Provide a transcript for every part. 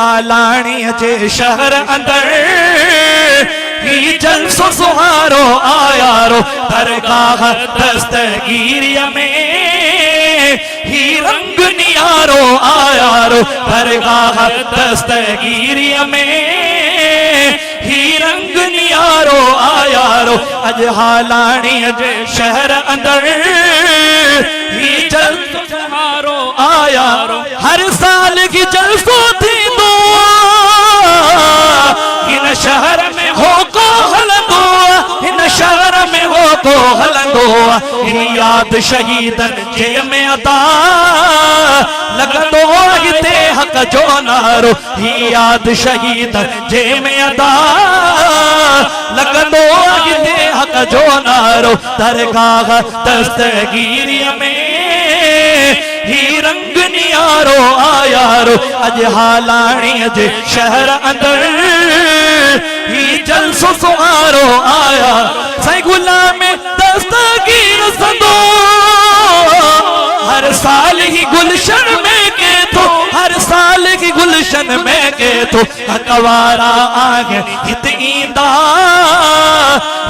आलाणी जे शहर अंदर ही जलसो सुहारो आयारो दरगाह दस्तगीरिया में ही रंग नियारो आयारो दरगाह दस्तगीरिया में ही रंग नियारो आयारो अज हालाणी जे शहर अंदर ही जलसो सुहारो आयारो हर साल की जलसो थी दो इन शहर में हो को हलंदो इन शहर में हो को हलंदो ही याद शहीदन जे में अदा लगंदो हिते हक जो नारो ही याद शहीदन जे में अदा लगंदो हिते हक जो नारो दरगाह दस्तगीरिया में ही रंग नियारो आयारो अज हालाणी जे शहर अंदर ही जलसो सुहारो आया साईं गुलाम दस्तगीर संदो हर साल ही गुलशन में के तो हर साल की गुलशन में के तो हकवारा आगे हित ईंदा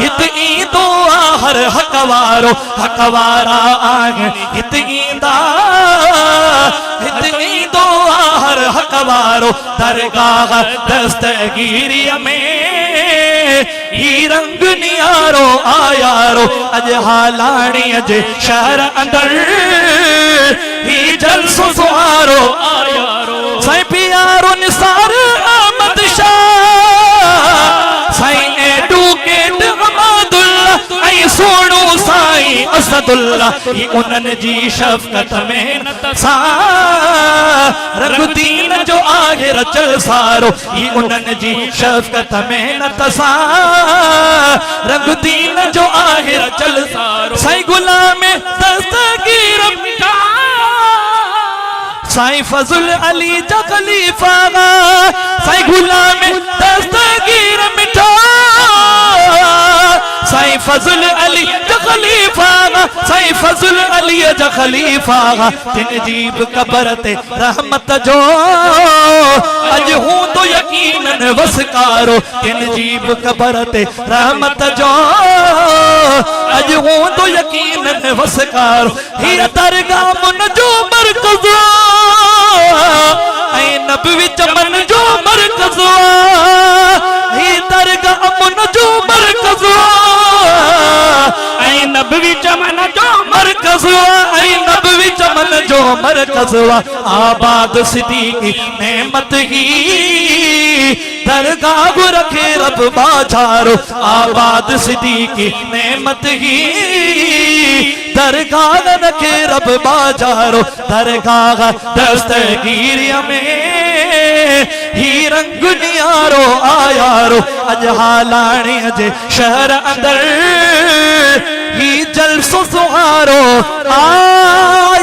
हित ईंदो हर हकवारो हकवारा आगे हित ईंदा हित ईंदो हर हकवारो दरगाह दस्तगीरिया में ही रंग नियारो आयारो अज हालाणी जे शहर अंदर ही जलसो सुहारो आयारो साईं प्यारो निसार अहमद शाह साईं एडुकेट अहमदुल्ला ऐं सोणो साईं असदुल्ला ही उन्हनि जी शफ़क़त में सा रंगदीन जो आहे रचल सारो ही उन्हनि जी शफ़क़त में सा रंगदीन जो आहे रचल सारो साईं गुलाम दस्तगीर मिठा साईं फज़ल अली जा खलीफा साईं गुलाम दस्तगीर मिठा साईं फज़ल अली जा खलीफा साईं फज़ल अली जा खलीफा तिन जीब कबर ते रहमत जो अज हूं तो यकीनन वसकारो तिन जीब कबर ते रहमत जो अज हूं तो यकीनन वसकारो ही दरगाह मुन जो मरकज़ ऐं नबवी चमन जो मरकज़ ही दरगाह मुन जो मरकज़ ऐं नबवी चमन जो मरकज़ ऐं नबवी चमन जो मरकज़ आबाद सिद्दीक़ी नेमत ही दरगाह रखे रब बाजारो आबाद सिद्दीक़ी नेमत ही दरगाह रखे रब बाजारो दरगाह दस्तगीरिया में ही रंग नियारो आयारो अज हालाणी जे शहर अंदर ही जलसो सुहारो आया